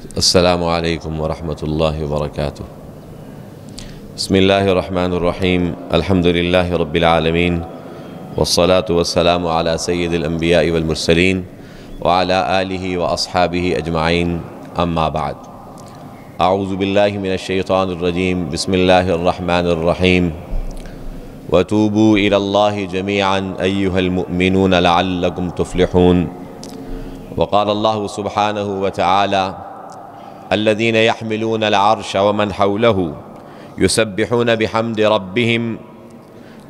السلام علیکم ورحمۃ اللہ وبرکاتہ۔ بسم اللہ الرحمن الرحیم، الحمد للہ رب العالمین، والصلاة والسلام علی سید الانبیاء والمرسلین وعلی آلہ واصحابہ اجمعین، اما بعد۔ اعوذ باللہ من الشیطان الرجیم، بسم اللہ الرحمن الرحیم۔ وتوبوا الی اللہ جمیعا ایہا المؤمنون لعلکم تفلحون۔ وقال اللہ سبحانہ وتعالی: الذين يحملون العرش ومن حوله يسبحون بحمد ربهم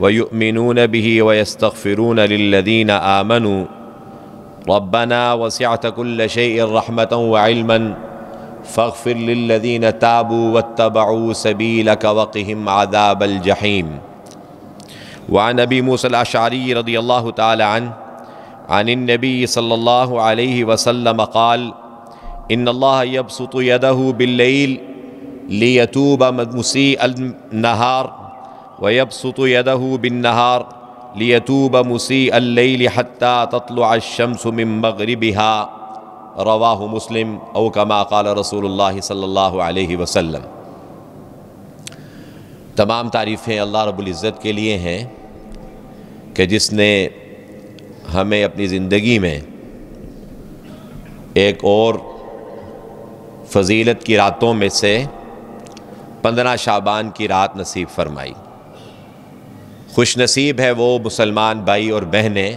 ويؤمنون به ويستغفرون للذين آمنوا ربنا وسعت كل شيء رحمة وعلما فاغفر للذين تابوا واتبعوا سبيلك وقهم عذاب الجحيم۔ وعن أبي موسى الأشعري رضي الله تعالى عنه عن النبي صلى الله عليه وسلم قال: ان اللہ یبسط یدہ باللیل لیتوب مسیء النہار ویبسط یدہ بالنہار لیتوب مسیء اللیل حتی تطلع الشمس من مغربها، رواہ مسلم، او کما قال رسول اللہ صلی اللہ علیہ وسلم۔ تمام تعریفیں اللہ رب العزت کے لیے ہیں کہ جس نے ہمیں اپنی زندگی میں ایک اور فضیلت کی راتوں میں سے 15 شعبان کی رات نصیب فرمائی۔ خوش نصیب ہے وہ مسلمان بھائی اور بہنیں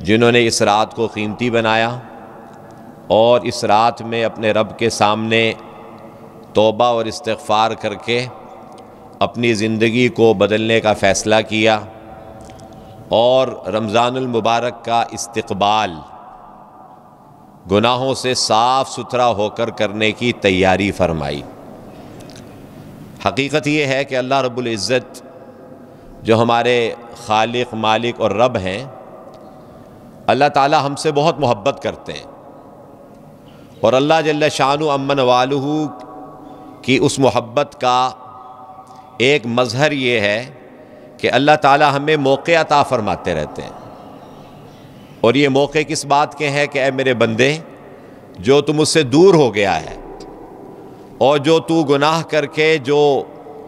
جنہوں نے اس رات کو قیمتی بنایا اور اس رات میں اپنے رب کے سامنے توبہ اور استغفار کر کے اپنی زندگی کو بدلنے کا فیصلہ کیا اور رمضان المبارک کا استقبال گناہوں سے صاف ستھرا ہو کر کرنے کی تیاری فرمائی۔ حقیقت یہ ہے کہ اللہ رب العزت جو ہمارے خالق، مالک اور رب ہیں، اللہ تعالی ہم سے بہت محبت کرتے ہیں، اور اللہ جل شانہ عم نوالہ کی اس محبت کا ایک مظہر یہ ہے کہ اللہ تعالی ہمیں موقع عطا فرماتے رہتے ہیں۔ اور یہ موقع کس بات کے ہیں کہ اے میرے بندے، جو تم مجھ سے دور ہو گیا ہے اور جو تو گناہ کر کے جو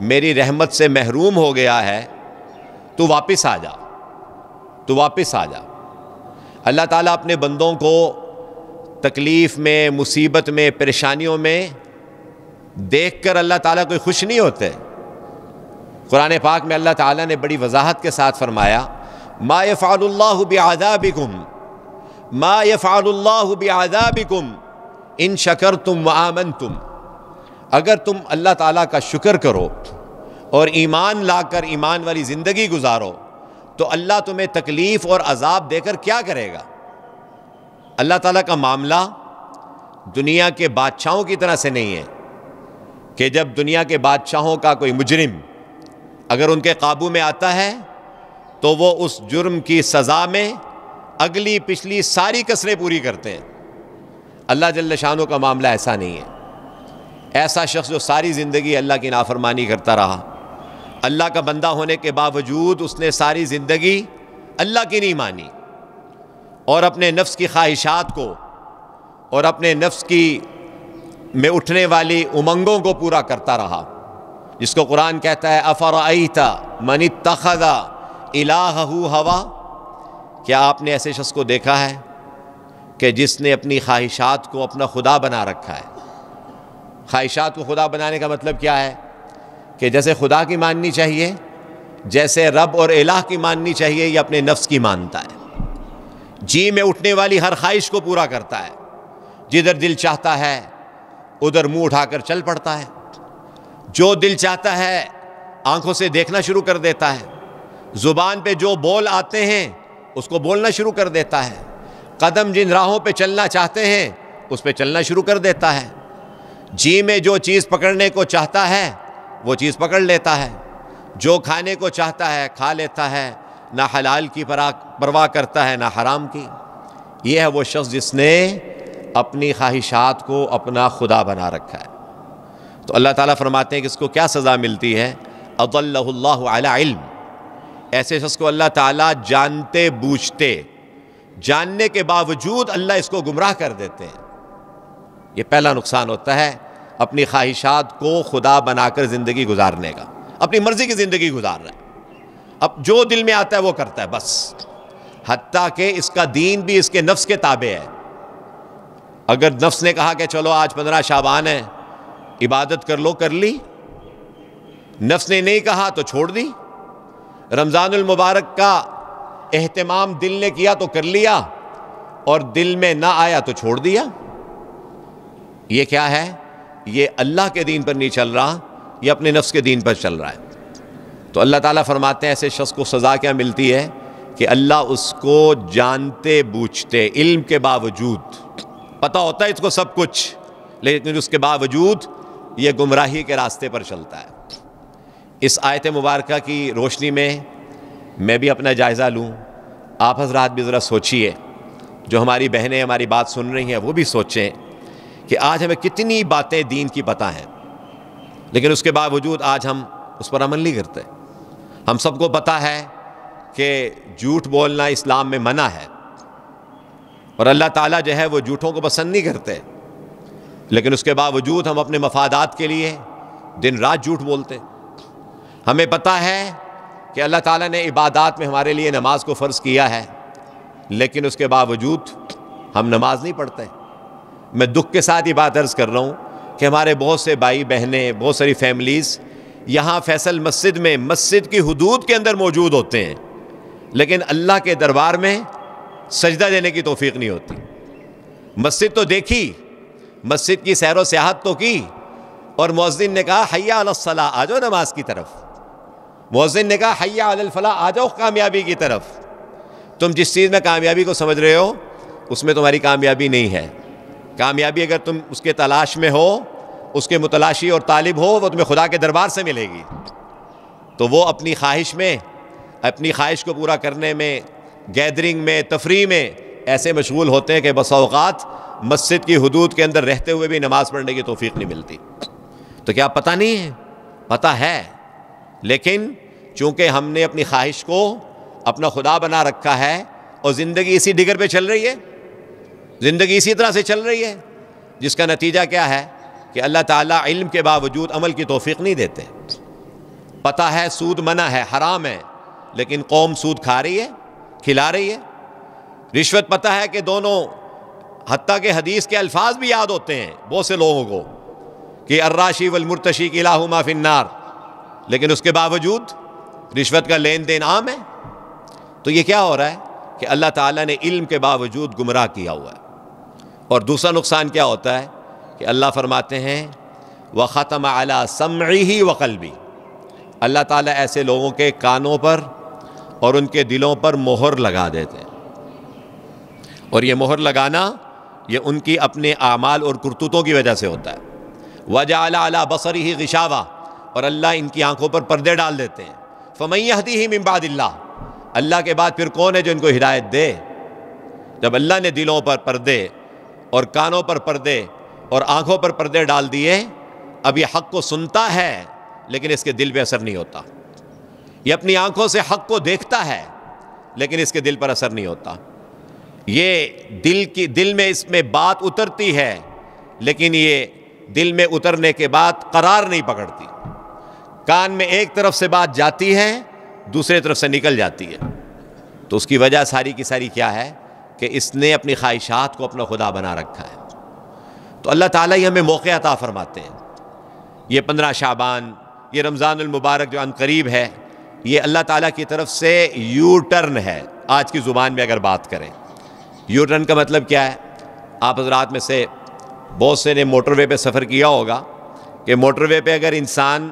میری رحمت سے محروم ہو گیا ہے، تو واپس آ جا، تو واپس آ جا۔ اللہ تعالیٰ اپنے بندوں کو تکلیف میں، مصیبت میں، پریشانیوں میں دیکھ کر اللہ تعالیٰ کوئی خوش نہیں ہوتے۔ قرآن پاک میں اللہ تعالیٰ نے بڑی وضاحت کے ساتھ فرمایا: ما يفعل اللہ بعذابکم ما يفعل اللہ بعذابکم ان شکرتم وآمنتم۔ اگر تم اللہ تعالیٰ کا شکر کرو اور ایمان لا کر ایمان والی زندگی گزارو تو اللہ تمہیں تکلیف اور عذاب دے کر کیا کرے گا؟ اللہ تعالیٰ کا معاملہ دنیا کے بادشاہوں کی طرح سے نہیں ہے کہ جب دنیا کے بادشاہوں کا کوئی مجرم اگر ان کے قابو میں آتا ہے تو وہ اس جرم کی سزا میں اگلی پچھلی ساری کسریں پوری کرتے ہیں۔ اللہ جل شانہ کا معاملہ ایسا نہیں ہے۔ ایسا شخص جو ساری زندگی اللہ کی نافرمانی کرتا رہا، اللہ کا بندہ ہونے کے باوجود اس نے ساری زندگی اللہ کی نہیں مانی اور اپنے نفس کی خواہشات کو اور اپنے نفس کی میں اٹھنے والی امنگوں کو پورا کرتا رہا، جس کو قرآن کہتا ہے: افرأیت من اتخذ الہہ ہوا۔ کیا آپ نے ایسے شخص کو دیکھا ہے کہ جس نے اپنی خواہشات کو اپنا خدا بنا رکھا ہے؟ خواہشات کو خدا بنانے کا مطلب کیا ہے؟ کہ جیسے خدا کی ماننی چاہیے، جیسے رب اور الہ کی ماننی چاہیے، یہ اپنے نفس کی مانتا ہے۔ جی میں اٹھنے والی ہر خواہش کو پورا کرتا ہے، جدھر دل چاہتا ہے ادھر منہ اٹھا کر چل پڑتا ہے، جو دل چاہتا ہے آنکھوں سے دیکھنا شروع کر دیتا ہے، زبان پہ جو بول آتے ہیں اس کو بولنا شروع کر دیتا ہے، قدم جن راہوں پہ چلنا چاہتے ہیں اس پہ چلنا شروع کر دیتا ہے، جی میں جو چیز پکڑنے کو چاہتا ہے وہ چیز پکڑ لیتا ہے، جو کھانے کو چاہتا ہے کھا لیتا ہے، نہ حلال کی پرواہ کرتا ہے نہ حرام کی۔ یہ ہے وہ شخص جس نے اپنی خواہشات کو اپنا خدا بنا رکھا ہے۔ تو اللہ تعالیٰ فرماتے ہیں کہ اس کو کیا سزا ملتی ہے؟ اضلہ اللہ علی علم۔ ایسے شخص کو اللہ تعالیٰ جانتے بوجھتے، جاننے کے باوجود اللہ اس کو گمراہ کر دیتے ہیں۔ یہ پہلا نقصان ہوتا ہے اپنی خواہشات کو خدا بنا کر زندگی گزارنے کا، اپنی مرضی کی زندگی گزار رہا ہے، اب جو دل میں آتا ہے وہ کرتا ہے بس، حتیٰ کہ اس کا دین بھی اس کے نفس کے تابع ہے۔ اگر نفس نے کہا کہ چلو آج 15 شعبان ہے عبادت کر لو، کر لی، نفس نے نہیں کہا تو چھوڑ دی، رمضان المبارک کا اہتمام دل نے کیا تو کر لیا، اور دل میں نہ آیا تو چھوڑ دیا۔ یہ کیا ہے؟ یہ اللہ کے دین پر نہیں چل رہا، یہ اپنے نفس کے دین پر چل رہا ہے۔ تو اللہ تعالیٰ فرماتے ہیں ایسے شخص کو سزا کیا ملتی ہے کہ اللہ اس کو جانتے بوجھتے، علم کے باوجود، پتہ ہوتا ہے اس کو سب کچھ، لیکن اس کے باوجود یہ گمراہی کے راستے پر چلتا ہے۔ اس آیت مبارکہ کی روشنی میں بھی اپنا جائزہ لوں، آپ حضرات بھی ذرا سوچئے، جو ہماری بہنیں ہماری بات سن رہی ہیں وہ بھی سوچیں کہ آج ہمیں کتنی باتیں دین کی پتہ ہیں، لیکن اس کے باوجود آج ہم اس پر عمل نہیں کرتے۔ ہم سب کو پتہ ہے کہ جھوٹ بولنا اسلام میں منع ہے، اور اللہ تعالیٰ جو ہے وہ جھوٹوں کو پسند نہیں کرتے، لیکن اس کے باوجود ہم اپنے مفادات کے لیے دن رات جھوٹ بولتے۔ ہمیں پتہ ہے کہ اللہ تعالیٰ نے عبادات میں ہمارے لیے نماز کو فرض کیا ہے، لیکن اس کے باوجود ہم نماز نہیں پڑھتے۔ میں دکھ کے ساتھ یہ بات عرض کر رہا ہوں کہ ہمارے بہت سے بھائی بہنیں، بہت ساری فیملیز یہاں فیصل مسجد میں مسجد کی حدود کے اندر موجود ہوتے ہیں، لیکن اللہ کے دربار میں سجدہ دینے کی توفیق نہیں ہوتی۔ مسجد تو دیکھی، مسجد کی سیر و سیاحت تو کی، اور مؤذن نے کہا حی علی الصلاۃ، آ جاؤ نماز کی طرف، مؤذن نے کہا حی علی الفلاح، آ جاؤ کامیابی کی طرف۔ تم جس چیز میں کامیابی کو سمجھ رہے ہو اس میں تمہاری کامیابی نہیں ہے۔ کامیابی اگر تم اس کے تلاش میں ہو، اس کے متلاشی اور طالب ہو، وہ تمہیں خدا کے دربار سے ملے گی۔ تو وہ اپنی خواہش میں، اپنی خواہش کو پورا کرنے میں، گیدرنگ میں، تفریح میں ایسے مشغول ہوتے ہیں کہ بس اوقات مسجد کی حدود کے اندر رہتے ہوئے بھی نماز پڑھنے کی توفیق نہیں ملتی۔ تو کیا پتہ نہیں ہے؟ پتہ ہے، لیکن چونکہ ہم نے اپنی خواہش کو اپنا خدا بنا رکھا ہے، اور زندگی اسی ڈگر پہ چل رہی ہے، زندگی اسی طرح سے چل رہی ہے، جس کا نتیجہ کیا ہے کہ اللہ تعالیٰ علم کے باوجود عمل کی توفیق نہیں دیتے۔ پتہ ہے سود منع ہے، حرام ہے، لیکن قوم سود کھا رہی ہے، کھلا رہی ہے۔ رشوت پتہ ہے کہ دونوں، حتیٰ کہ حدیث کے الفاظ بھی یاد ہوتے ہیں بہت سے لوگوں کو کہ الراشی والمرتشی کلاہما فی النار، لیکن اس کے باوجود رشوت کا لین دین عام ہے۔ تو یہ کیا ہو رہا ہے کہ اللہ تعالیٰ نے علم کے باوجود گمراہ کیا ہوا ہے۔ اور دوسرا نقصان کیا ہوتا ہے کہ اللہ فرماتے ہیں وَخَتَمَ عَلَىٰ سَمْعِهِ وَقَلْبِهِ، اللہ تعالیٰ ایسے لوگوں کے کانوں پر اور ان کے دلوں پر مہر لگا دیتے ہیں، اور یہ مہر لگانا یہ ان کی اپنے اعمال اور کرتوتوں کی وجہ سے ہوتا ہے۔ وَجَعَلَ عَلَىٰ بَصَرِهِ غِشَاوَةً، اور اللہ ان کی آنکھوں پر پردے ڈال دیتے ہیں۔ فَمَن يَهْدِهِ مِن بَعْدِ اللَّهِ، اللہ کے بعد پھر کون ہے جو ان کو ہدایت دے؟ جب اللہ نے دلوں پر پردے اور کانوں پر پردے اور آنکھوں پر پردے ڈال دیے، اب یہ حق کو سنتا ہے لیکن اس کے دل پہ اثر نہیں ہوتا، یہ اپنی آنکھوں سے حق کو دیکھتا ہے لیکن اس کے دل پر اثر نہیں ہوتا، یہ دل میں اس میں بات اترتی ہے لیکن یہ دل میں اترنے کے بعد قرار نہیں پکڑتی، کان میں ایک طرف سے بات جاتی ہے دوسرے طرف سے نکل جاتی ہے۔ تو اس کی وجہ ساری کی ساری کیا ہے کہ اس نے اپنی خواہشات کو اپنا خدا بنا رکھا ہے۔ تو اللہ تعالیٰ ہی ہمیں موقع عطا فرماتے ہیں۔ یہ 15 شعبان، یہ رمضان المبارک جو عن قریب ہے، یہ اللہ تعالیٰ کی طرف سے یو ٹرن ہے۔ آج کی زبان میں اگر بات کریں، یو ٹرن کا مطلب کیا ہے؟ آپ حضرات میں سے بہت سے نے موٹر وے پہ سفر کیا ہوگا کہ موٹر وے پہ اگر انسان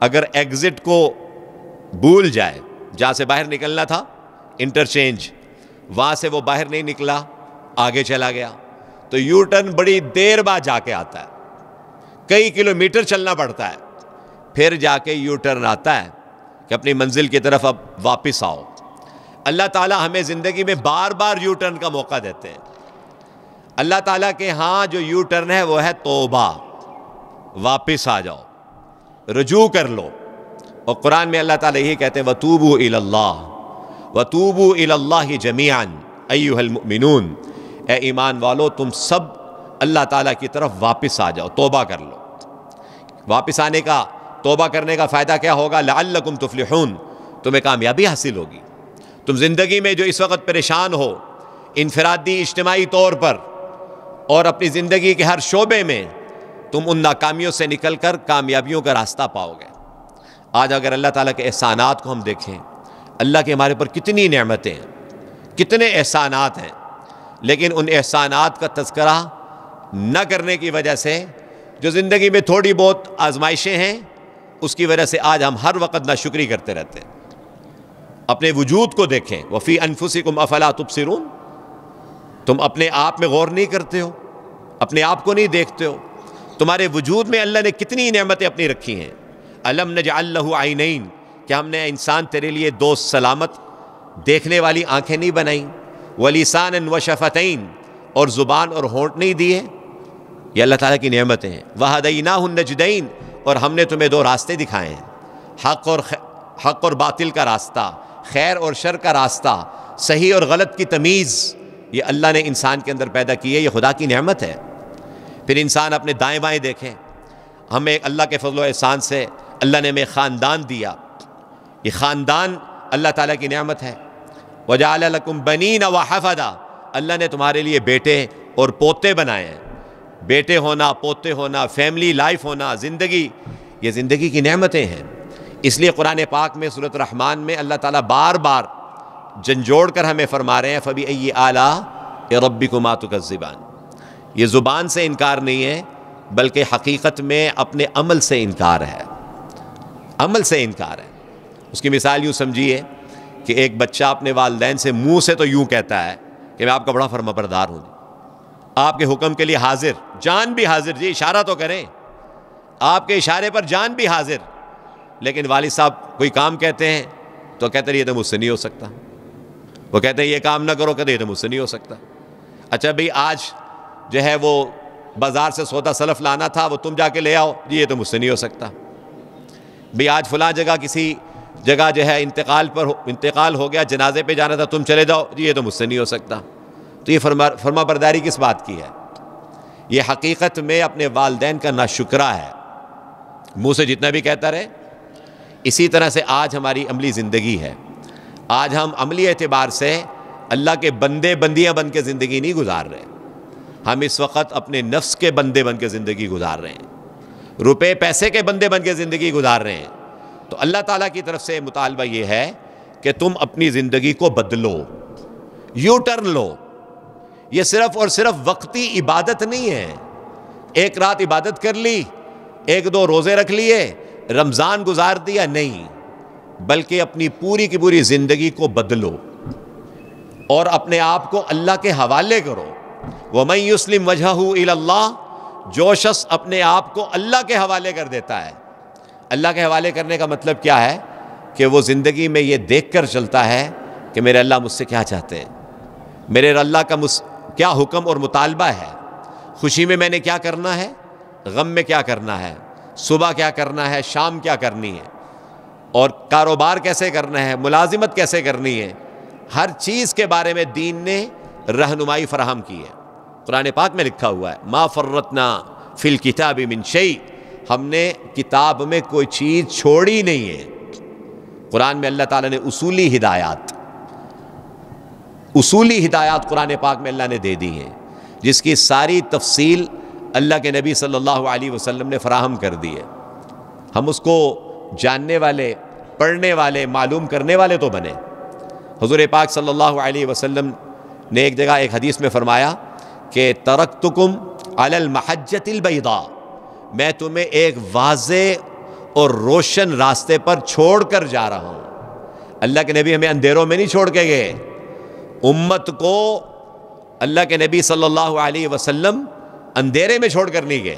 ایگزٹ کو بھول جائے، جہاں سے باہر نکلنا تھا انٹرچینج، وہاں سے وہ باہر نہیں نکلا، آگے چلا گیا، تو یو ٹرن بڑی دیر بعد جا کے آتا ہے، کئی کلومیٹر چلنا پڑتا ہے، پھر جا کے یو ٹرن آتا ہے کہ اپنی منزل کی طرف اب واپس آؤ۔ اللہ تعالیٰ ہمیں زندگی میں بار بار یو ٹرن کا موقع دیتے ہیں۔ اللہ تعالیٰ کے ہاں جو یو ٹرن ہے وہ ہے توبہ، واپس آ جاؤ، رجوع کر لو۔ اور قرآن میں اللہ تعالیٰ یہی کہتے ہیں وَتُوبُوا إِلَى اللَّهِ وَتُوبُوا إِلَى اللَّهِ جَمِيعًا أَيُّهَا الْمُؤْمِنُونَ، اے ایمان والو تم سب اللہ تعالیٰ کی طرف واپس آ جاؤ، توبہ کر لو۔ واپس آنے کا، توبہ کرنے کا فائدہ کیا ہوگا؟ لعلکم تفلحون، تمہیں کامیابی حاصل ہوگی۔ تم زندگی میں جو اس وقت پریشان ہو، انفرادی اجتماعی طور پر اور اپنی زندگی کے ہر شعبے میں، تم ان ناکامیوں سے نکل کر کامیابیوں کا راستہ پاؤ گے۔ آج اگر اللہ تعالیٰ کے احسانات کو ہم دیکھیں، اللہ کے ہمارے پر کتنی نعمتیں ہیں، کتنے احسانات ہیں، لیکن ان احسانات کا تذکرہ نہ کرنے کی وجہ سے جو زندگی میں تھوڑی بہت آزمائشیں ہیں، اس کی وجہ سے آج ہم ہر وقت ناشکری کرتے رہتے ہیں۔ اپنے وجود کو دیکھیں، وفی انفسکم افلا تبصرون، تم اپنے آپ میں غور نہیں کرتے ہو، اپنے آپ کو نہیں دیکھتے ہو، تمہارے وجود میں اللہ نے کتنی نعمتیں اپنی رکھی ہیں۔ الم نجعل لہ عینین، کہ ہم نے انسان تیرے لیے دو سلامت دیکھنے والی آنکھیں نہیں بنائیں، ولسانا وشفتین، اور زبان اور ہونٹ نہیں دیے؟ یہ اللہ تعالیٰ کی نعمتیں ہیں۔ وہدیناہ النجدین، اور ہم نے تمہیں دو راستے دکھائے ہیں، حق اور باطل کا راستہ، خیر اور شر کا راستہ، صحیح اور غلط کی تمیز، یہ اللہ نے انسان کے اندر پیدا کی ہے، یہ خدا کی نعمت ہے۔ پھر انسان اپنے دائیں بائیں دیکھیں، ہمیں اللہ کے فضل و احسان سے اللہ نے ہمیں خاندان دیا، یہ خاندان اللہ تعالیٰ کی نعمت ہے۔ وَجَعَلَ لَكُمْ بَنِينَ وَحَفَدًا، اللہ نے تمہارے لیے بیٹے اور پوتے بنائے ہیں۔ بیٹے ہونا، پوتے ہونا، فیملی لائف ہونا، زندگی، یہ زندگی کی نعمتیں ہیں۔ اس لیے قرآن پاک میں سورۃ الرحمن میں اللہ تعالیٰ بار بار جھنجھوڑ کر ہمیں فرما رہے ہیں فَبِأَيِّ آلَاءِ رَبِّكُمَا تُكَذِّبَانِ، یہ زبان سے انکار نہیں ہے، بلکہ حقیقت میں اپنے عمل سے انکار ہے، عمل سے انکار ہے۔ اس کی مثال یوں سمجھیے کہ ایک بچہ اپنے والدین سے منہ سے تو یوں کہتا ہے کہ میں آپ کا بڑا فرما بردار ہوں، آپ کے حکم کے لیے حاضر، جان بھی حاضر، جی اشارہ تو کریں، آپ کے اشارے پر جان بھی حاضر، لیکن والد صاحب کوئی کام کہتے ہیں تو کہتے ہیں یہ تو مجھ سے نہیں ہو سکتا، وہ کہتے ہیں یہ کام نہ کرو، کہتے ہیں یہ تو مجھ سے نہیں ہو سکتا۔ اچھا بھئی آج جو ہے وہ بازار سے سودا سلف لانا تھا، وہ تم جا کے لے آؤ، جی یہ تو مجھ سے نہیں ہو سکتا۔ بھئی آج فلاں جگہ کسی جگہ جو ہے انتقال ہو گیا، جنازے پہ جانا تھا، تم چلے جاؤ، جی یہ تو مجھ سے نہیں ہو سکتا۔ تو یہ فرما برداری کس بات کی ہے؟ یہ حقیقت میں اپنے والدین کا ناشکرہ ہے، منہ سے جتنا بھی کہتا رہے۔ اسی طرح سے آج ہماری عملی زندگی ہے، آج ہم عملی اعتبار سے اللہ کے بندے بندیاں بن کے زندگی نہیں گزار رہے، ہم اس وقت اپنے نفس کے بندے بن کے زندگی گزار رہے ہیں، روپے پیسے کے بندے بن کے زندگی گزار رہے ہیں۔ تو اللہ تعالیٰ کی طرف سے مطالبہ یہ ہے کہ تم اپنی زندگی کو بدلو، یو ٹرن لو۔ یہ صرف اور صرف وقتی عبادت نہیں ہے، ایک رات عبادت کر لی، ایک دو روزے رکھ لیے، رمضان گزار دیا، نہیں، بلکہ اپنی پوری کی پوری زندگی کو بدلو اور اپنے آپ کو اللہ کے حوالے کرو۔ وَمَن يُسْلِمْ وَجْهَهُ إِلَى اللَّهِ، جو شخص اپنے آپ کو اللہ کے حوالے کر دیتا ہے، اللہ کے حوالے کرنے کا مطلب کیا ہے کہ وہ زندگی میں یہ دیکھ کر چلتا ہے کہ میرے اللہ مجھ سے کیا چاہتے ہیں، میرے اللہ کا کیا حکم اور مطالبہ ہے، خوشی میں نے کیا کرنا ہے، غم میں کیا کرنا ہے، صبح کیا کرنا ہے، شام کیا کرنی ہے، اور کاروبار کیسے کرنا ہے، ملازمت کیسے کرنی ہے، ہر چیز کے بارے میں دین نے رہنمائی فراہم کی ہے۔ قرآن پاک میں لکھا ہوا ہے ما فرطنا فی الکتاب من شیء، ہم نے کتاب میں کوئی چیز چھوڑی نہیں ہے۔ قرآن میں اللہ تعالیٰ نے اصولی ہدایات قرآن پاک میں اللہ نے دے دی ہیں، جس کی ساری تفصیل اللہ کے نبی صلی اللہ علیہ وسلم نے فراہم کر دی ہے۔ ہم اس کو جاننے والے، پڑھنے والے، معلوم کرنے والے تو بنے۔ حضور پاک صلی اللہ علیہ وسلم نے ایک جگہ ایک حدیث میں فرمایا کہ ترکتکم علی المحجۃ البیضاء، میں تمہیں ایک واضح اور روشن راستے پر چھوڑ کر جا رہا ہوں۔ اللہ کے نبی ہمیں اندھیروں میں نہیں چھوڑ کے گئے، امت کو اللہ کے نبی صلی اللہ علیہ وسلم اندھیرے میں چھوڑ کر نہیں گئے،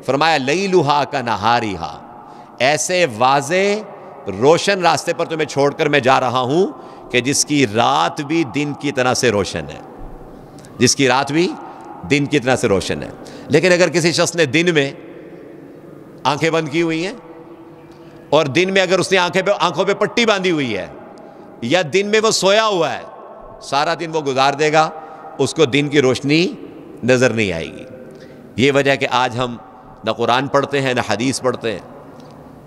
فرمایا لیلھا کنہاریھا، ایسے واضح روشن راستے پر تمہیں چھوڑ کر میں جا رہا ہوں کہ جس کی رات بھی دن کی طرح سے روشن ہے، جس کی رات بھی دن کی طرح سے روشن ہے۔ لیکن اگر کسی شخص نے دن میں آنکھیں بند کی ہوئی ہیں، اور دن میں اگر اس نے آنکھوں پہ پٹی باندھی ہوئی ہے، یا دن میں وہ سویا ہوا ہے، سارا دن وہ گزار دے گا، اس کو دن کی روشنی نظر نہیں آئے گی۔ یہ وجہ کہ آج ہم نہ قرآن پڑھتے ہیں، نہ حدیث پڑھتے ہیں،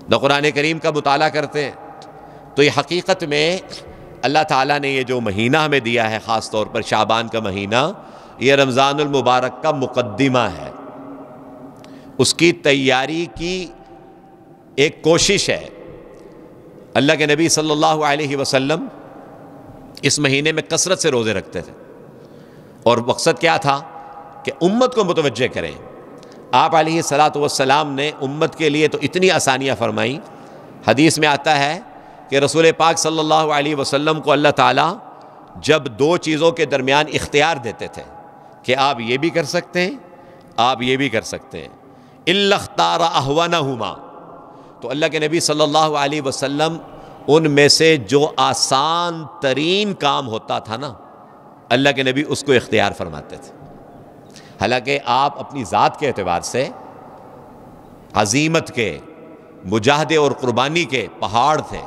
نہ قرآن کریم کا مطالعہ کرتے ہیں. تو یہ حقیقت میں اللہ تعالیٰ نے یہ جو مہینہ ہمیں دیا ہے، خاص طور پر شعبان کا مہینہ، یہ رمضان المبارک کا مقدمہ ہے، اس کی تیاری کی ایک کوشش ہے. اللہ کے نبی صلی اللہ علیہ وسلم اس مہینے میں کثرت سے روزے رکھتے تھے، اور مقصد کیا تھا کہ امت کو متوجہ کریں. آپ علیہ الصلاۃ والسلام نے امت کے لیے تو اتنی آسانیاں فرمائیں. حدیث میں آتا ہے کہ رسول پاک صلی اللہ علیہ وسلم کو اللہ تعالیٰ جب دو چیزوں کے درمیان اختیار دیتے تھے کہ آپ یہ بھی کر سکتے ہیں، آپ یہ بھی کر سکتے ہیں، الا اختار اہونہما، تو اللہ کے نبی صلی اللہ علیہ وسلم ان میں سے جو آسان ترین کام ہوتا تھا نا، اللہ کے نبی اس کو اختیار فرماتے تھے. حالانکہ آپ اپنی ذات کے اعتبار سے عزیمت کے، مجاہدے اور قربانی کے پہاڑ تھے،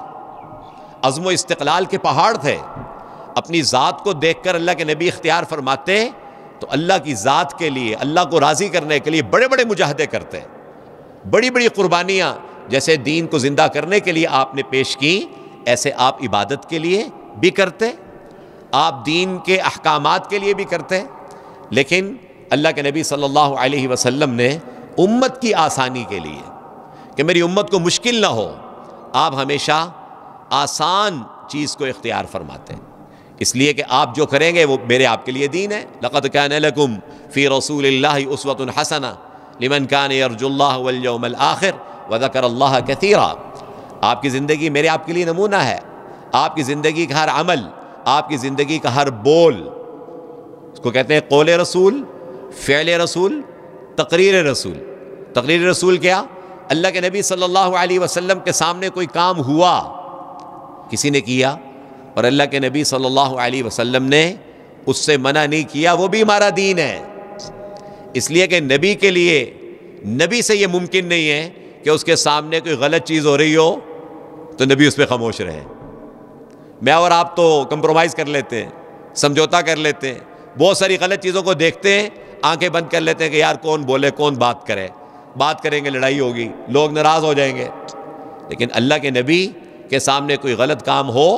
عزم و استقلال کے پہاڑ تھے. اپنی ذات کو دیکھ کر اللہ کے نبی اختیار فرماتے تو اللہ کی ذات کے لیے، اللہ کو راضی کرنے کے لیے بڑے بڑے مجاہدے کرتے، بڑی بڑی قربانیاں جیسے دین کو زندہ کرنے کے لیے آپ نے پیش کی، ایسے آپ عبادت کے لیے بھی کرتے، آپ دین کے احکامات کے لیے بھی کرتے. لیکن اللہ کے نبی صلی اللہ علیہ وسلم نے امت کی آسانی کے لیے کہ میری امت کو مشکل نہ ہو، آپ ہمیشہ آسان چیز کو اختیار فرماتے، اس لیے کہ آپ جو کریں گے وہ میرے آپ کے لیے دین ہے. لقد کان لکم فی رسول اللہ اسوۃ حسنہ لمن کان یرجو اللہ والیوم الآخر وذکر اللہ کثیرا. آپ کی زندگی میرے آپ کے لیے نمونہ ہے. آپ کی زندگی کا ہر عمل، آپ کی زندگی کا ہر بول، اس کو کہتے ہیں قول رسول، فعل رسول، تقریر رسول. تقریر رسول کیا؟ اللہ کے نبی صلی اللہ علیہ وسلم کے سامنے کوئی کام ہوا، کسی نے کیا اور اللہ کے نبی صلی اللہ علیہ وسلم نے اس سے منع نہیں کیا، وہ بھی ہمارا دین ہے. اس لیے کہ نبی کے لیے، نبی سے یہ ممکن نہیں ہے کہ اس کے سامنے کوئی غلط چیز ہو رہی ہو تو نبی اس پہ خاموش رہے. میں اور آپ تو کمپرومائز کر لیتے ہیں، سمجھوتا کر لیتے ہیں، بہت ساری غلط چیزوں کو دیکھتے ہیں، آنکھیں بند کر لیتے ہیں کہ یار کون بولے، کون بات کرے، بات کریں گے لڑائی ہوگی، لوگ ناراض ہو جائیں گے. لیکن اللہ کے نبی کے سامنے کوئی غلط کام ہو،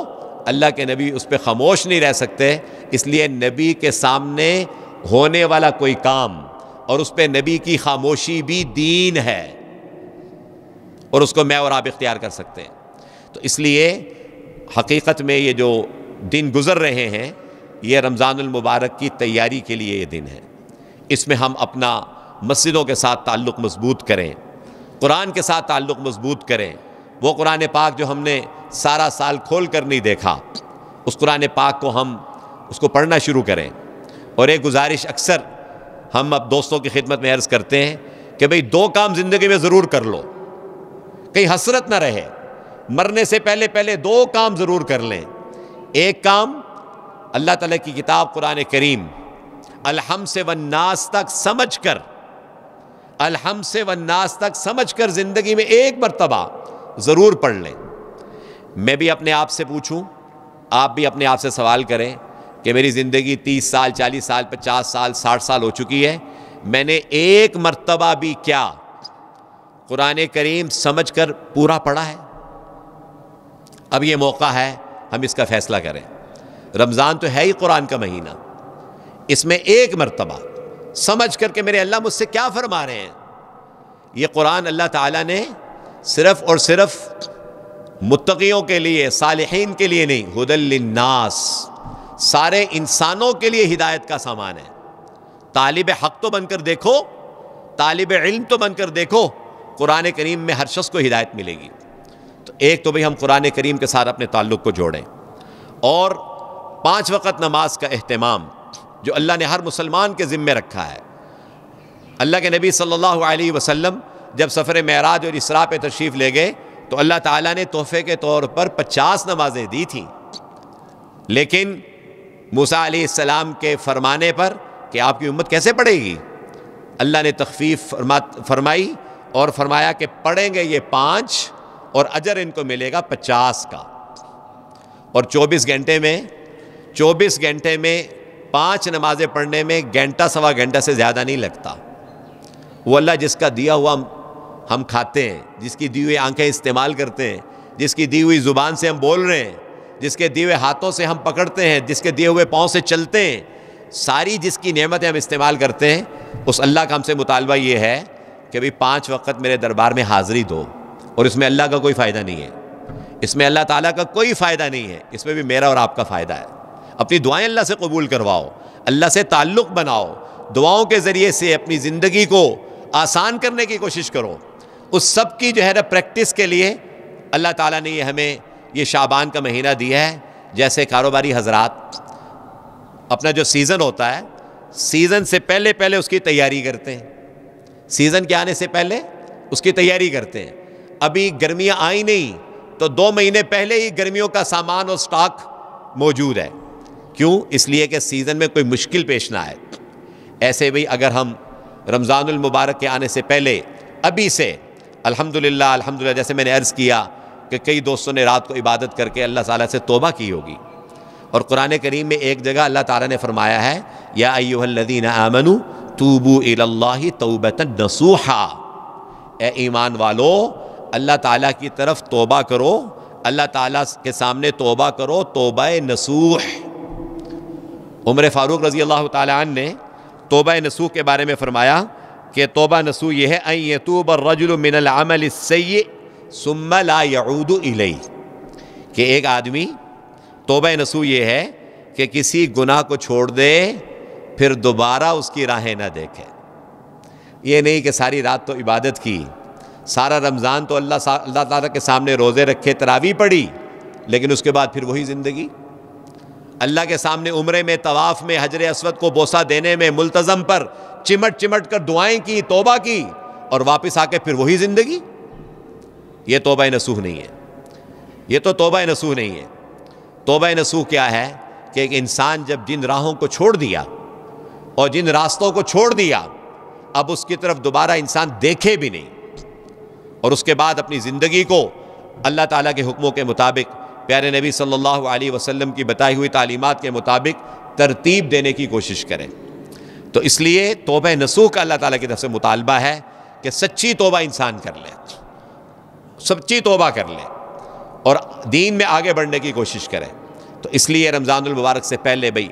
اللہ کے نبی اس پہ خاموش نہیں رہ سکتے. اس لیے نبی کے سامنے ہونے والا کوئی کام اور اس پہ نبی کی خاموشی بھی دین ہے، اور اس کو میں اور آپ اختیار کر سکتے ہیں. تو اس لیے حقیقت میں یہ جو دن گزر رہے ہیں، یہ رمضان المبارک کی تیاری کے لیے یہ دن ہے. اس میں ہم اپنا مسجدوں کے ساتھ تعلق مضبوط کریں، قرآن کے ساتھ تعلق مضبوط کریں. وہ قرآن پاک جو ہم نے سارا سال کھول کر نہیں دیکھا، اس قرآن پاک کو ہم اس کو پڑھنا شروع کریں. اور ایک گزارش اکثر ہم اب دوستوں کی خدمت میں عرض کرتے ہیں کہ بھئی 2 کام زندگی میں ضرور کر لو، کہیں حسرت نہ رہے. مرنے سے پہلے 2 کام ضرور کر لیں. ایک کام اللہ تعالیٰ کی کتاب قرآن کریم الحم سے والناس تک سمجھ کر، الحم سے والناس تک سمجھ کر زندگی میں ایک مرتبہ ضرور پڑھ لیں. میں بھی اپنے آپ سے پوچھوں، آپ بھی اپنے آپ سے سوال کریں کہ میری زندگی 30 سال 40 سال 50 سال 60 سال ہو چکی ہے، میں نے ایک مرتبہ بھی کیا قرآن کریم سمجھ کر پورا پڑھا ہے؟ اب یہ موقع ہے ہم اس کا فیصلہ کریں. رمضان تو ہے ہی قرآن کا مہینہ، اس میں ایک مرتبہ سمجھ کر کہ میرے اللہ مجھ سے کیا فرما رہے ہیں. یہ قرآن اللہ تعالیٰ نے صرف اور صرف متقیوں کے لیے، صالحین کے لیے نہیں، ھدی للناس، سارے انسانوں کے لیے ہدایت کا سامان ہے. طالب حق تو بن کر دیکھو، طالب علم تو بن کر دیکھو، قرآن کریم میں ہر شخص کو ہدایت ملے گی. تو ایک تو بھئی ہم قرآن کریم کے ساتھ اپنے تعلق کو جوڑیں، اور 5 وقت نماز کا اہتمام جو اللہ نے ہر مسلمان کے ذمے رکھا ہے. اللہ کے نبی صلی اللہ علیہ وسلم جب سفر معراج اور اسراء پہ تشریف لے گئے تو اللہ تعالیٰ نے تحفے کے طور پر 50 نمازیں دی تھیں. لیکن موسیٰ علیہ السلام کے فرمانے پر کہ آپ کی امت کیسے پڑھے گی، اللہ نے تخفیف فرمائی اور فرمایا کہ پڑھیں گے یہ 5 اور اجر ان کو ملے گا 50 کا. اور 24 گھنٹے میں 5 نمازیں پڑھنے میں گھنٹہ سوا گھنٹہ سے زیادہ نہیں لگتا. وہ اللہ جس کا دیا ہوا ہم کھاتے ہیں، جس کی دی ہوئی آنکھیں استعمال کرتے ہیں، جس کی دی ہوئی زبان سے ہم بول رہے ہیں، جس کے دیے ہوئے ہاتھوں سے ہم پکڑتے ہیں، جس کے دیے ہوئے پاؤں سے چلتے ہیں، ساری جس کی نعمتیں ہم استعمال کرتے ہیں، اس اللہ کا ہم سے مطالبہ یہ ہے کہ بھئی 5 وقت میرے دربار میں حاضری دو. اور اس میں اللہ کا کوئی فائدہ نہیں ہے، اس میں اللہ تعالیٰ کا کوئی فائدہ نہیں ہے، اس میں بھی میرا اور آپ کا فائدہ ہے. اپنی دعائیں اللہ سے قبول کرواؤ، اللہ سے تعلق بناؤ، دعاؤں کے ذریعے سے اپنی زندگی کو آسان کرنے کی کوشش کرو. اس سب کی جو ہے نا پریکٹس کے لیے اللہ تعالیٰ نے ہمیں یہ شعبان کا مہینہ دیا ہے. جیسے کاروباری حضرات اپنا جو سیزن ہوتا ہے، سیزن سے پہلے اس کی تیاری کرتے ہیں، سیزن کے آنے سے پہلے اس کی تیاری کرتے ہیں. ابھی گرمیاں آئی نہیں تو 2 مہینے پہلے ہی گرمیوں کا سامان اور سٹاک موجود ہے. کیوں؟ اس لیے کہ سیزن میں کوئی مشکل پیش نہ آئے. ایسے بھی اگر ہم رمضان المبارک کے آنے سے پہلے ابھی سے الحمدللہ جیسے میں نے عرض کیا کہ کئی دوستوں نے رات کو عبادت کر کے اللہ تعالیٰ سے توبہ کی ہوگی. اور قرآن کریم میں ایک جگہ اللہ تعالیٰ نے فرمایا ہے یا ایھا الذین آمنوا توبوا الی اللہ توبۃ نصوحا، اے ایمان والو اللہ تعالیٰ کی طرف توبہ کرو، اللہ تعالیٰ کے سامنے توبہ کرو، توبہ نصوح. عمر فاروق رضی اللہ تعالیٰ عنہ نے توبہ نصوح کے بارے میں فرمایا کہ توبہ نصوح یہ ہے ان یتوب الرجل من العمل السیء ثم لا یعود الیہ، کہ ایک آدمی توبہ نصوح یہ ہے کہ کسی گناہ کو چھوڑ دے پھر دوبارہ اس کی راہیں نہ دیکھے. یہ نہیں کہ ساری رات تو عبادت کی، سارا رمضان تو اللہ تعالیٰ کے سامنے روزے رکھے، تراویح پڑھی، لیکن اس کے بعد پھر وہی زندگی. اللہ کے سامنے عمرے میں، طواف میں، حجر اسود کو بوسہ دینے میں ملتزم پر چمٹ کر دعائیں کی، توبہ کی، اور واپس آ کے پھر وہی زندگی. یہ توبہ نصوح نہیں ہے، یہ تو توبہ نصوح نہیں ہے. توبہ نصوح کیا ہے کہ ایک انسان جب جن راہوں کو چھوڑ دیا اور جن راستوں کو چھوڑ دیا اب اس کی طرف دوبارہ انسان دیکھے بھی نہیں، اور اس کے بعد اپنی زندگی کو اللہ تعالیٰ کے حکموں کے مطابق، پیارے نبی صلی اللہ علیہ وسلم کی بتائی ہوئی تعلیمات کے مطابق ترتیب دینے کی کوشش کریں. تو اس لیے توبہ نصوح کا اللہ تعالیٰ کی طرف سے مطالبہ ہے کہ سچی توبہ انسان کر لے، سچی توبہ کر لے اور دین میں آگے بڑھنے کی کوشش کریں. تو اس لیے رمضان المبارک سے پہلے بھئی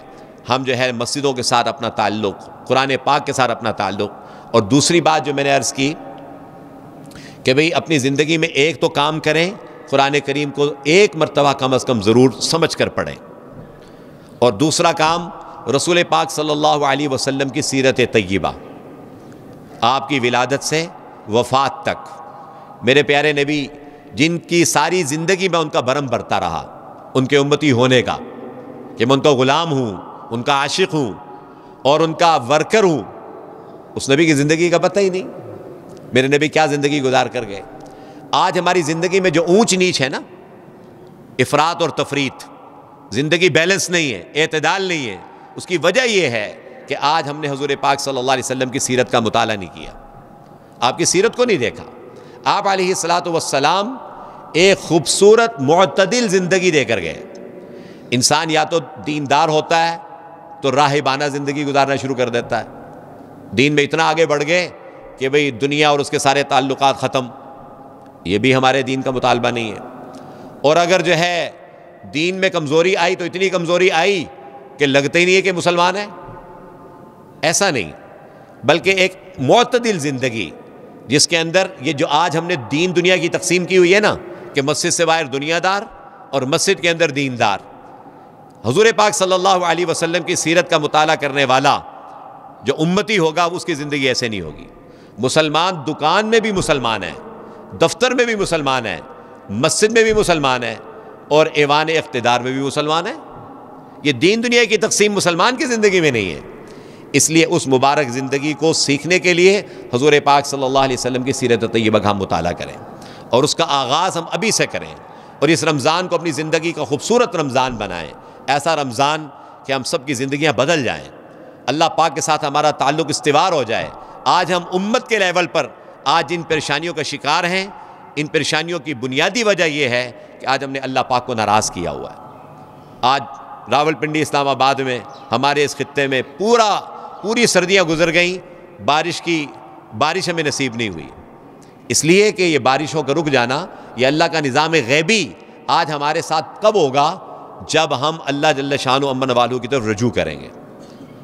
ہم جو ہے مسجدوں کے ساتھ اپنا تعلق، قرآن پاک کے ساتھ اپنا تعلق، اور دوسری بات جو میں نے عرض کی کہ بھئی اپنی زندگی میں ایک تو کام کریں، قرآن کریم کو ایک مرتبہ کم از کم ضرور سمجھ کر پڑھیں، اور دوسرا کام رسول پاک صلی اللہ علیہ وسلم کی سیرت طیبہ، آپ کی ولادت سے وفات تک میرے پیارے نبی جن کی ساری زندگی میں ان کا بھرم برتا رہا، ان کے امتی ہونے کا، کہ میں ان کا غلام ہوں، ان کا عاشق ہوں اور ان کا ورکر ہوں، اس نبی کی زندگی کا پتہ ہی نہیں. میرے نبی کیا زندگی گزار کر گئے. آج ہماری زندگی میں جو اونچ نیچ ہے نا، افراط اور تفریط، زندگی بیلنس نہیں ہے، اعتدال نہیں ہے، اس کی وجہ یہ ہے کہ آج ہم نے حضور پاک صلی اللہ علیہ وسلم کی سیرت کا مطالعہ نہیں کیا، آپ کی سیرت کو نہیں دیکھا. آپ علیہ الصلاۃ والسلام ایک خوبصورت معتدل زندگی دے کر گئے. انسان یا تو دیندار ہوتا ہے تو راہبانہ زندگی گزارنا شروع کر دیتا ہے، دین میں اتنا آگے بڑھ گئے کہ بھئی دنیا اور اس کے سارے تعلقات ختم. یہ بھی ہمارے دین کا مطالبہ نہیں ہے. اور اگر جو ہے دین میں کمزوری آئی تو اتنی کمزوری آئی کہ لگتا ہی نہیں ہے کہ مسلمان ہے. ایسا نہیں، بلکہ ایک معتدل زندگی جس کے اندر یہ جو آج ہم نے دین دنیا کی تقسیم کی ہوئی ہے نا، کہ مسجد سے باہر دنیا دار اور مسجد کے اندر دیندار. حضور پاک صلی اللہ علیہ وسلم کی سیرت کا مطالعہ کرنے والا جو امتی ہوگا اس کی زندگی ایسے نہیں ہوگی. مسلمان دکان میں بھی مسلمان ہے، دفتر میں بھی مسلمان ہے، مسجد میں بھی مسلمان ہے، اور ایوان اقتدار میں بھی مسلمان ہے. یہ دین دنیا کی تقسیم مسلمان کی زندگی میں نہیں ہے. اس لیے اس مبارک زندگی کو سیکھنے کے لیے حضور پاک صلی اللہ علیہ وسلم کی سیرت طیبہ کا ہم مطالعہ کریں، اور اس کا آغاز ہم ابھی سے کریں، اور اس رمضان کو اپنی زندگی کا خوبصورت رمضان بنائیں. ایسا رمضان کہ ہم سب کی زندگیاں بدل جائیں، اللہ پاک کے ساتھ ہمارا تعلق استوار ہو جائے. آج ہم امت کے لیول پر آج جن پریشانیوں کا شکار ہیں، ان پریشانیوں کی بنیادی وجہ یہ ہے کہ آج ہم نے اللہ پاک کو ناراض کیا ہوا ہے. آج راولپنڈی، اسلام آباد میں، ہمارے اس خطے میں پوری سردیاں گزر گئیں، بارش کی بارش ہمیں نصیب نہیں ہوئی، اس لیے کہ یہ بارشوں کا رک جانا یہ اللہ کا نظام غیبی آج ہمارے ساتھ کب ہوگا؟ جب ہم اللہ جل شانہ امن والوں کی طرف رجوع کریں گے۔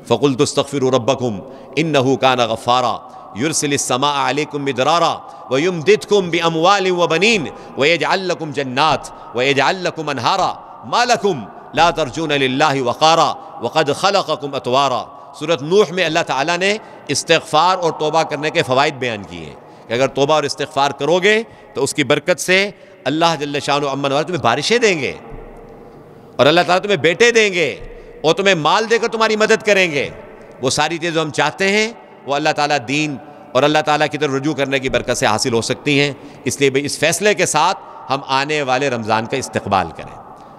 فَقُلْتُ اسْتَغْفِرُوا رَبَّكُمْ إِنَّهُ كَانَ غَفَّارًا يُرْسِلِ السَّمَاءَ عَلَيْكُمْ مِدْرَارًا وَيُمْدِدْكُمْ بِأَمْوَالٍ وَبَنِينَ وَيَجْعَلْ لَكُمْ جَنَّاتٍ وَيَجْعَلْ لَكُمْ أَنْهَارًا مَا لَكُمْ لَا تَرْجُونَ لِلَّهِ وَقَارًا وَقَدْ خَلَقَكُمْ أَطْوَارًا۔ سورۃ نوح میں اللہ تعالیٰ نے استغفار اور توبہ کرنے کے فوائد بیان کیے ہیں کہ اگر توبہ اور استغفار کرو گے تو اس کی برکت سے اللہ جل شانہ امن والے تمہیں بارشیں دیں گے، اور اللہ تعالیٰ تمہیں بیٹے دیں گے، اور تمہیں مال دے کر تمہاری مدد کریں گے۔ وہ ساری چیزیں ہم چاہتے ہیں وہ اللہ تعالیٰ دین اور اللہ تعالیٰ کی طرف رجوع کرنے کی برکت سے حاصل ہو سکتی ہیں۔ اس لیے اس فیصلے کے ساتھ ہم آنے والے رمضان کا استقبال کریں،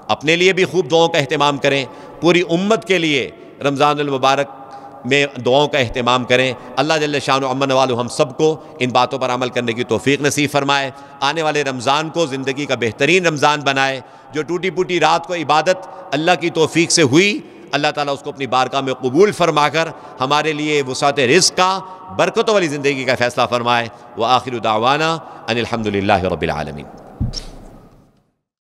اپنے لیے بھی خوب دعاؤں کا اہتمام کریں، پوری امت کے لیے رمضان المبارک میں دعاؤں کا اہتمام کریں۔ اللہ جل شانہ امن والو ہم سب کو ان باتوں پر عمل کرنے کی توفیق نصیب فرمائے، آنے والے رمضان کو زندگی کا بہترین رمضان بنائے۔ جو ٹوٹی پوٹی رات کو عبادت اللہ کی توفیق سے ہوئی، اللہ تعالیٰ اس کو اپنی بارگاہ میں قبول فرما کر ہمارے لیے وسعت رزق کا، برکتوں والی زندگی کا فیصلہ فرمائے۔ وآخر دعوانا ان الحمد للہ رب العالمین۔